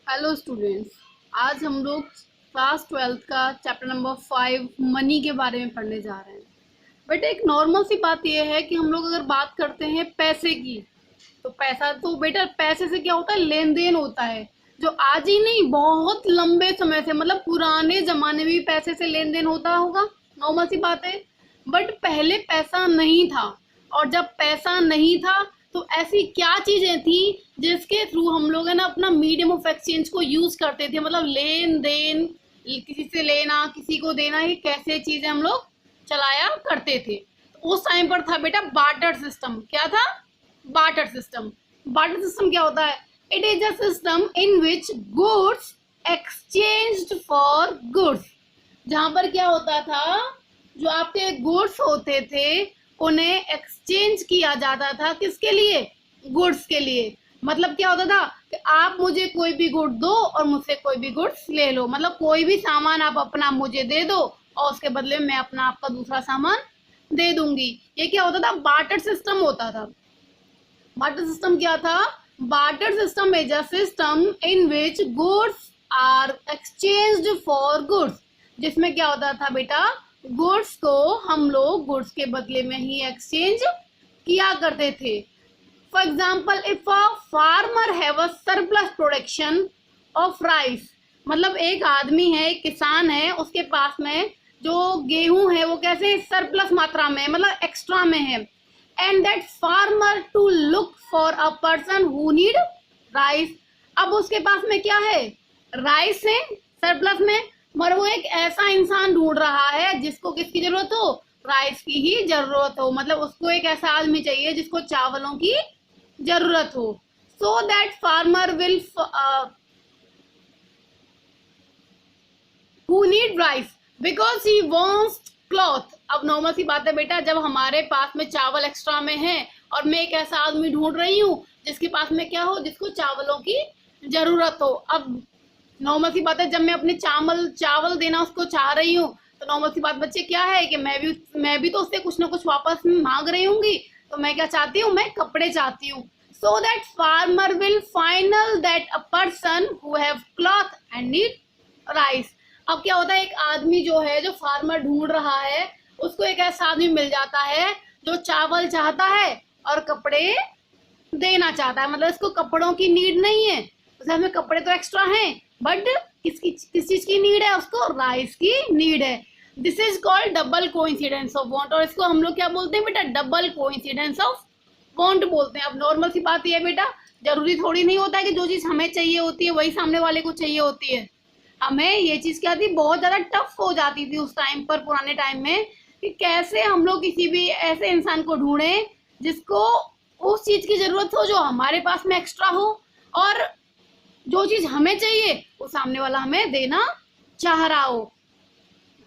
Hello students. आज हम लोग क्लास 12th का चैप्टर नंबर 5 मनी के बारे में पढ़ने जा रहे हैं। बट एक नॉर्मल सी बात यह है कि हम लोग अगर बात करते हैं पैसे की, तो पैसा तो बेटा पैसे से क्या होता है, लेन देन होता है, जो आज ही नहीं बहुत लंबे समय से, मतलब पुराने जमाने में भी पैसे से लेन देन होता होगा, नॉर्मल सी बात है। बट पहले पैसा नहीं था, और जब पैसा नहीं था तो ऐसी क्या चीजें थी जिसके थ्रू हम लोग है ना अपना मीडियम ऑफ एक्सचेंज को यूज करते थे, मतलब लेन देन, किसी से लेना किसी को देना, ये कैसे चीजें हम लोग चलाया करते थे। तो उस टाइम पर था बेटा बार्टर सिस्टम। क्या था? Barter system. बार्टर सिस्टम क्या होता है? It is a system in which goods exchanged for goods. जहां पर क्या होता था, जो आपके गुड्स होते थे उन्हें एक्सचेंज किया जाता था। किसके लिए? गुड्स के लिए। मतलब क्या होता था कि आप मुझे कोई भी गुड दो और मुझसे कोई भी गुड्स ले लो, मतलब कोई भी सामान आप अपना मुझे दे दो और उसके बदले में मैं अपना आपका दूसरा सामान दे दूंगी। ये क्या होता था? बार्टर सिस्टम होता था। बार्टर सिस्टम क्या था? Barter system is a system in which goods are exchanged for goods. जिसमें क्या होता था बेटा, गुड्स को हम लोग गुड्स के बदले में ही एक्सचेंज किया करते थे। For example, if a farmer have a surplus production of rice, मतलब एक आदमी है, एक किसान है, उसके पास में जो गेहूं है वो कैसे सरप्लस मात्रा में, मतलब एक्स्ट्रा में है, and that farmer to look for a person who need rice. अब उसके पास में क्या है? राइस है सरप्लस में, मगर वो एक ऐसा इंसान ढूंढ रहा है जिसको किसकी जरूरत हो? राइस की ही जरूरत हो, मतलब उसको एक ऐसा आदमी चाहिए जिसको चावलों की जरूरत हो। So that farmer will who need rice because he wants cloth. अब नॉर्मल सी बात है बेटा, जब हमारे पास में चावल एक्स्ट्रा में है और मैं एक ऐसा आदमी ढूंढ रही हूँ जिसके पास में क्या हो, जिसको चावलों की जरूरत हो। अब नॉर्मल सी बात है, जब मैं अपने चावल देना उसको चाह रही हूँ, तो नॉर्मल सी बात बच्चे क्या है कि मैं भी तो उससे कुछ ना कुछ वापस मांग रही हूँगी। तो मैं क्या चाहती हूँ? मैं कपड़े चाहती हूँ। So that farmer will final that a person who have cloth and need rice. अब क्या होता है, एक आदमी जो है, जो फार्मर ढूंढ रहा है, उसको एक ऐसा आदमी मिल जाता है जो चावल चाहता है और कपड़े देना चाहता है। मतलब इसको कपड़ों की नीड नहीं है, उसे में कपड़े तो एक्स्ट्रा हैं, बट किस चीज की नीड है? उसको राइस की नीड है। This is called double coincidence of want, और इसको हम लोग क्या बोलते हैं बेटा? डबल कोइंसिडेंस ऑफ वांट बोलते हैं। अब नॉर्मल सी बात यह है बेटा, जरूरी थोड़ी नहीं होता है कि जो चीज हमें चाहिए होती है वही सामने वाले को चाहिए होती है। हमें ये चीज क्या थी, बहुत ज्यादा टफ हो जाती थी उस टाइम पर, पुराने टाइम में, कि कैसे हम लोग किसी भी ऐसे इंसान को ढूंढें जिसको उस चीज की जरूरत हो जो हमारे पास में एक्स्ट्रा हो, और जो चीज हमें चाहिए वो सामने वाला हमें देना चाह रहा हो।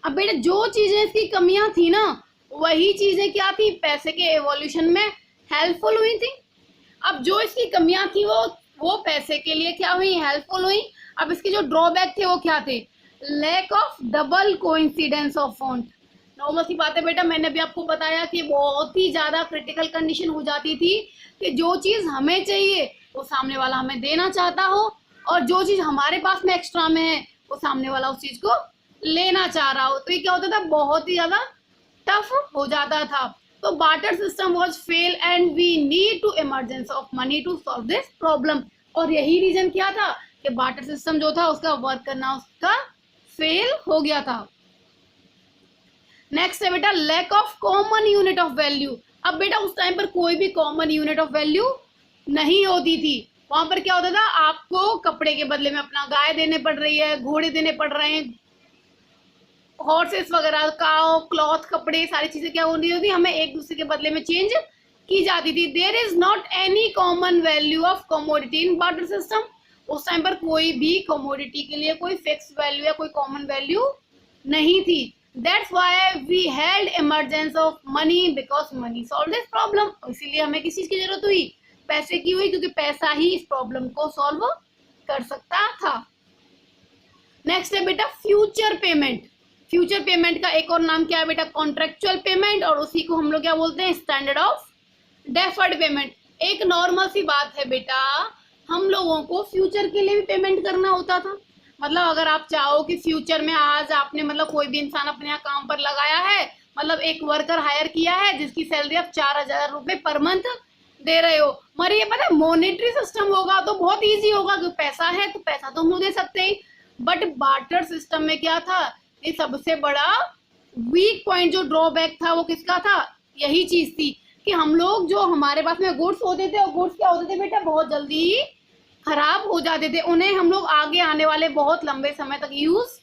अब बेटा जो चीजें इसकी कमियां थी ना, वही चीजें क्या थी, पैसे के एवोल्यूशन में हेल्पफुल हुई थी। अब जो इसकी कमियां थी वो पैसे के लिए क्या हुई? हेल्पफुल हुई। अब इसके जो ड्रॉबैक थे वो क्या थे? Lack of double coincidence of want. Normal सी बात है बेटा, मैंने भी आपको बताया कि बहुत ही ज्यादा क्रिटिकल कंडीशन हो जाती थी कि जो चीज हमें चाहिए वो सामने वाला हमें देना चाहता हो, और जो चीज हमारे पास में एक्स्ट्रा में है वो सामने वाला उस चीज को लेना चाह रहा हो। तो ये क्या होता था, बहुत ही ज्यादा टफ हो जाता था। तो barter system was fail and we need to emergence of money to solve this problem. और यही रीजन क्या था कि बार्टर सिस्टम जो था उसका वर्क करना उसका फेल हो गया था। नेक्स्ट है बेटा lack of common unit of value. अब बेटा उस टाइम पर कोई भी कॉमन यूनिट ऑफ वैल्यू नहीं होती थी। वहां पर क्या होता था, आपको कपड़े के बदले में अपना गाय देने पड़ रही है, घोड़े देने पड़ रहे हैं, हॉर्सेस वगैरह, काओ, क्लॉथ, कपड़े, सारी चीजें क्या होती होती, हमें एक दूसरे के बदले में चेंज की जाती थी। There is not any common value of commodity in barter system. उस टाइम पर कोई भी कमोडिटी के लिए कोई फिक्स वैल्यू या कोई कॉमन वैल्यू नहीं थी। That's why we had emergence of money because money solve this problem. इसीलिए हमें किस चीज की जरूरत हुई? पैसे की हुई, क्योंकि पैसा ही इस प्रॉब्लम को सॉल्व कर सकता था। नेक्स्ट है बेटा फ्यूचर पेमेंट। फ्यूचर पेमेंट का एक और नाम क्या है बेटा? कॉन्ट्रेक्चुअल पेमेंट, और उसी को हम लोग क्या बोलते हैं? Standard of deferred payment. एक नॉर्मल सी बात है बेटा, हम लोगों को फ्यूचर के लिए भी पेमेंट करना होता था। मतलब अगर आप चाहो कि फ्यूचर में आज आपने मतलब कोई भी इंसान अपने यहाँ काम पर लगाया है, मतलब एक वर्कर हायर किया है जिसकी सैलरी आप 4,000 रुपए पर मंथ दे रहे हो, मगर ये पता है मॉनेटरी सिस्टम होगा तो बहुत इजी होगा कि पैसा है तो पैसा तो हम दे सकते हैं। बट बार्टर सिस्टम में क्या था, ये सबसे बड़ा वीक पॉइंट जो ड्रॉबैक था वो किसका था, यही चीज थी कि हम लोग जो हमारे पास में गुड्स होते थे और गुड्स क्या होते थे बेटा, बहुत जल्दी खराब हो जाते थे, उन्हें हम लोग आगे आने वाले बहुत लंबे समय तक यूज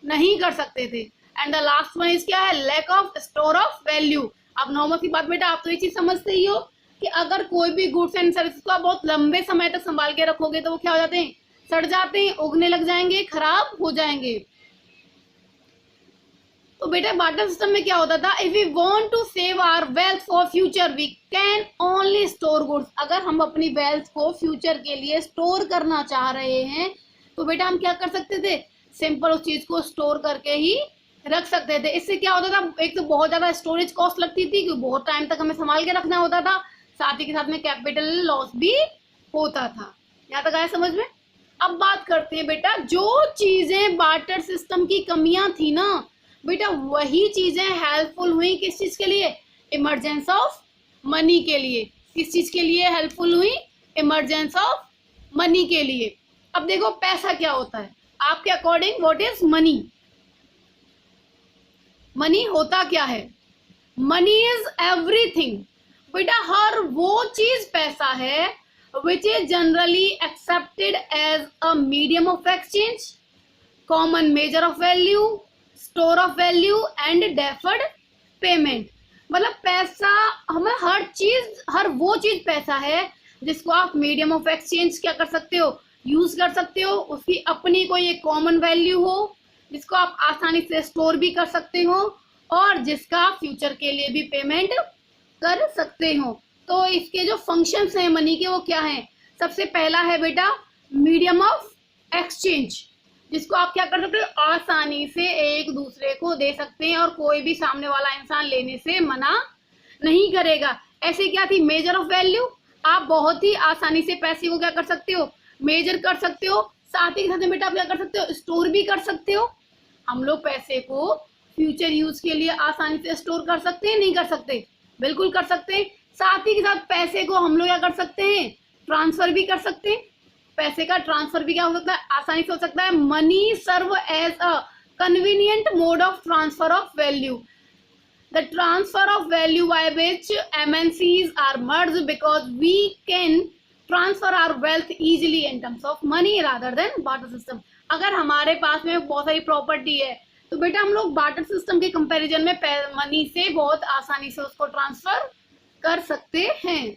नहीं कर सकते थे। And the last one is क्या है, lack of store of value. अब नॉर्मल सी बात बेटा, आप तो ये चीज समझते ही हो कि अगर कोई भी गुड्स एंड सर्विस को आप बहुत लंबे समय तक संभाल के रखोगे तो वो क्या हो जाते हैं, सड़ जाते हैं, उगने लग जाएंगे, खराब हो जाएंगे। तो बेटा बार्टर सिस्टम में क्या होता था, if we want to save our wealth for future we can only store goods. अगर हम अपनी वेल्थ को फ्यूचर के लिए स्टोर करना चाह रहे हैं तो बेटा हम क्या कर सकते थे, सिंपल उस चीज को स्टोर करके ही रख सकते थे। इससे क्या होता था, एक तो बहुत ज्यादा स्टोरेज कॉस्ट लगती थी क्योंकि बहुत टाइम तक हमें संभाल के रखना होता था, साथ ही के साथ में कैपिटल लॉस भी होता था। यहाँ तक आया समझ में। अब बात करते हैं बेटा, जो चीजें बार्टर सिस्टम की कमियां थी ना बेटा, वही चीजें हेल्पफुल हुई किस चीज के लिए, इमरजेंस ऑफ मनी के लिए। किस चीज के लिए हेल्पफुल हुई, इमरजेंस ऑफ मनी के लिए। अब देखो पैसा क्या होता है आपके according, what is money. Money होता क्या है, मनी इज एवरीथिंग। बेटा हर वो चीज पैसा है which is generally accepted as a medium of exchange, common measure of value, store of value and deferred payment. मतलब पैसा हमें हर वो चीज पैसा है जिसको आप मीडियम ऑफ एक्सचेंज क्या कर सकते हो, यूज कर सकते हो, उसकी अपनी कोई एक कॉमन वैल्यू हो जिसको आप आसानी से स्टोर भी कर सकते हो और जिसका आप फ्यूचर के लिए भी पेमेंट कर सकते हो। तो इसके जो फंक्शंस हैं मनी के वो क्या हैं, सबसे पहला है बेटा मीडियम ऑफ एक्सचेंज, जिसको आप क्या कर सकते हो, आसानी से एक दूसरे को दे सकते हैं और कोई भी सामने वाला इंसान लेने से मना नहीं करेगा। ऐसे क्या थी, मेजर ऑफ वैल्यू, आप बहुत ही आसानी से पैसे को क्या कर सकते हो, मेजर कर सकते हो, साथ ही साथ में बेटा आप क्या कर सकते हो, स्टोर भी कर सकते हो। हम लोग पैसे को फ्यूचर यूज के लिए आसानी से स्टोर कर सकते हैं, नहीं कर सकते, बिल्कुल कर सकते हैं। साथ ही के साथ पैसे को हम लोग क्या कर सकते हैं, ट्रांसफर भी कर सकते हैं। पैसे का ट्रांसफर भी क्या हो सकता है, आसानी से हो सकता है। Money serve as a convenient mode of transfer of value, the transfer of value by which MNCs are merged because we can transfer our wealth easily in terms of money rather than barter system. अगर हमारे पास में बहुत सारी property है तो बेटा हम लोग बार्टर सिस्टम के कंपैरिजन में मनी से बहुत आसानी से उसको ट्रांसफर कर सकते हैं।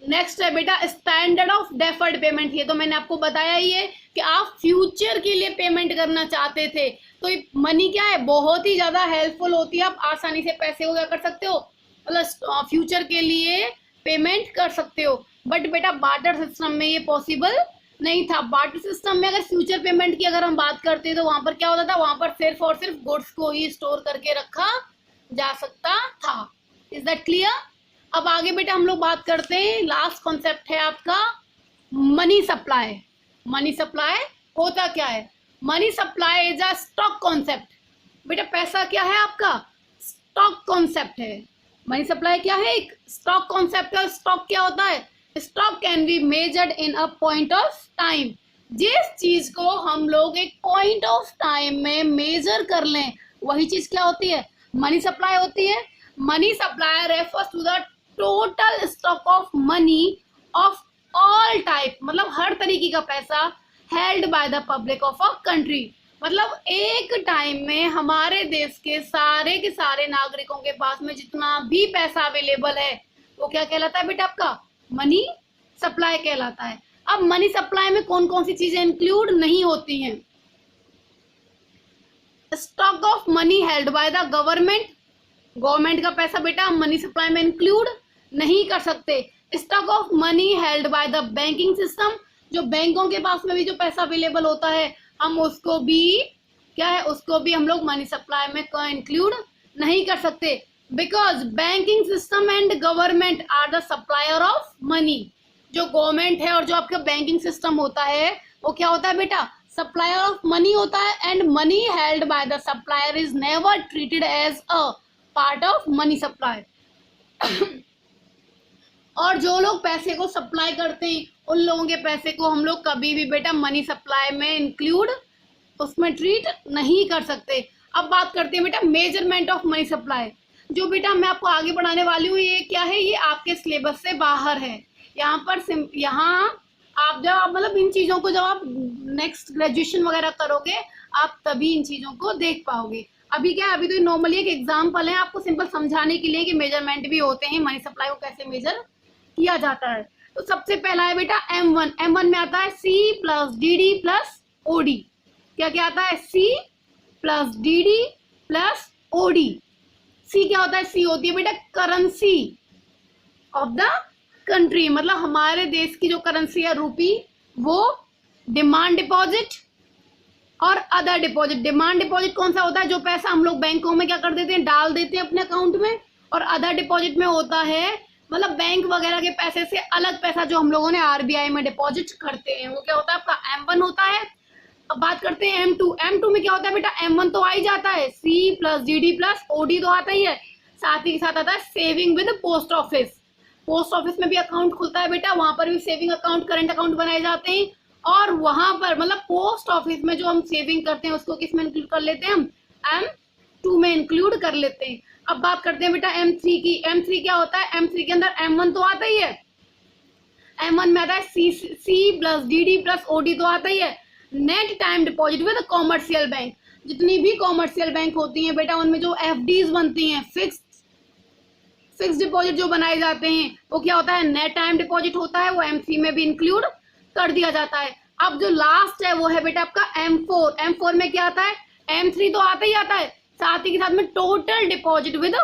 नेक्स्ट है बेटा स्टैंडर्ड ऑफ डेफर्ड पेमेंट। ये तो मैंने आपको बताया ही है कि आप फ्यूचर के लिए पेमेंट करना चाहते थे तो मनी क्या है, बहुत ही ज्यादा हेल्पफुल होती है। आप आसानी से पैसे को क्या कर सकते हो, मतलब फ्यूचर के लिए पेमेंट कर सकते हो। बट बेटा बार्टर सिस्टम में ये पॉसिबल नहीं था। बार्टर सिस्टम में अगर फ्यूचर पेमेंट की अगर हम बात करते तो वहां पर क्या होता था, वहां पर सिर्फ और सिर्फ गुड्स को ही स्टोर करके रखा जा सकता था। Is that clear. अब आगे बेटा हम लोग बात करते हैं, लास्ट कॉन्सेप्ट है आपका मनी सप्लाई। मनी सप्लाई होता क्या है, money supply is a stock concept. बेटा पैसा क्या है आपका, स्टॉक कॉन्सेप्ट है। मनी सप्लाई क्या है, एक स्टॉक कॉन्सेप्ट है। स्टॉक क्या होता है, stock can be measured in a point of time. जिस चीज को हम लोग एक पॉइंट ऑफ टाइम में मेजर कर लें वही चीज क्या होती है, मनी सप्लाई होती है। Money supply refers to the total stock of money of all type, मतलब हर तरीके का पैसा held by the public of a country. मतलब एक टाइम में हमारे देश के सारे नागरिकों के पास में जितना भी पैसा अवेलेबल है वो क्या कहलाता है बेटा, आपका मनी सप्लाई कहलाता है। अब मनी सप्लाई में कौन कौन सी चीजें इंक्लूड नहीं होती हैं, stock of money held by the government, government का पैसा बेटा हम मनी सप्लाई में इंक्लूड नहीं कर सकते। Stock of money held by the banking system, जो बैंकों के पास में भी जो पैसा अवेलेबल होता है हम उसको भी क्या है, उसको भी हम लोग मनी सप्लाई में इंक्लूड नहीं कर सकते। Because banking system and government are the supplier of money, जो गवर्नमेंट है और जो आपका बैंकिंग सिस्टम होता है वो क्या होता है बेटा, सप्लायर ऑफ मनी होता है, and money held by the supplier is never treated as a part of money supply. और जो लोग पैसे को सप्लाई करते हैं उन लोगों के पैसे को हम लोग कभी भी बेटा मनी सप्लाई में इंक्लूड उसमें ट्रीट नहीं कर सकते। अब बात करते हैं बेटा मेजरमेंट ऑफ मनी सप्लाई। जो बेटा मैं आपको आगे बढ़ाने वाली हूँ ये क्या है, ये आपके सिलेबस से बाहर है। यहाँ पर यहाँ आप जब मतलब इन चीज़ों को जब आप नेक्स्ट ग्रेजुएशन वगैरह करोगे आप तभी इन चीज़ों को देख पाओगे। अभी क्या है, अभी तो नॉर्मली एक एग्जाम्पल है आपको सिंपल समझाने के लिए कि मेजरमेंट भी होते हैं, मनी सप्लाई को कैसे मेजर किया जाता है। तो सबसे पहला है बेटा M1। M1 में आता है C plus DD plus OD। क्या क्या आता है, C plus DD plus OD। C क्या होता है, C होती है बेटा करेंसी ऑफ द कंट्री, मतलब हमारे देश की जो करेंसी है रूपी, वो डिमांड डिपॉजिट और अदर डिपॉजिट। डिमांड डिपॉजिट कौन सा होता है, जो पैसा हम लोग बैंकों में क्या कर देते हैं, डाल देते हैं अपने अकाउंट में। और अदर डिपॉजिट में होता है मतलब बैंक वगैरह के पैसे से अलग पैसा जो हम लोगों ने RBI में डिपॉजिट करते हैं, वो क्या होता है आपका M1 होता है। अब बात करते हैं M2। M2 में क्या होता है बेटा, M1 तो आ ही जाता है, C plus DD plus OD तो आता ही है, साथ ही साथ आता है saving with post office. Post office में भी अकाउंट खुलता है बेटा, वहां पर भी सेविंग अकाउंट करंट अकाउंट बनाए जाते हैं। और वहां पर मतलब पोस्ट ऑफिस में जो हम सेविंग करते हैं उसको किस में इंक्लूड कर लेते हैं, हम M2 में इंक्लूड कर लेते हैं। अब बात करते हैं बेटा M3 की। M3 क्या होता है, M3 के अंदर M1 तो आता ही है, M1 में आता है C plus DD plus OD तो आता ही है। Net time deposit with commercial bank. जितनी भी कॉमर्शियल बैंक होती हैं बेटा उनमें जो FDs बनती हैं, फिक्स डिपॉजिट जो बनाए जाते हैं, वो क्या होता है, नेट टाइम डिपॉजिट होता है, वो M3 में भी इंक्लूड कर दिया जाता है। अब जो लास्ट है वो है बेटा आपका M4। M4 में क्या आता है, M3 तो आता ही आता है, साथ ही के साथ में total deposit with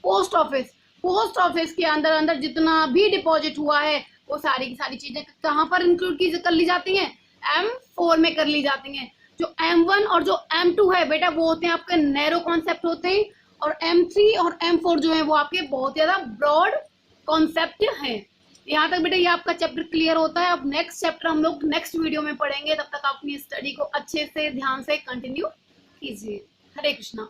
post office. Post office के अंदर जितना भी डिपॉजिट हुआ है वो सारी की सारी चीजें कहाँ पर इंक्लूड कर ली जाती हैं, M4 में कर ली जाती हैं। जो M1 और जो M2 है बेटा वो होते हैं आपके नैरो कॉन्सेप्ट होते हैं, और M3 और M4 जो है वो आपके बहुत ज्यादा ब्रॉड कॉन्सेप्ट हैं। यहाँ तक बेटा ये आपका चैप्टर क्लियर होता है। अब नेक्स्ट चैप्टर हम लोग नेक्स्ट वीडियो में पढ़ेंगे, तब तक आप अपनी स्टडी को अच्छे से ध्यान से कंटिन्यू कीजिए। हरे कृष्णा।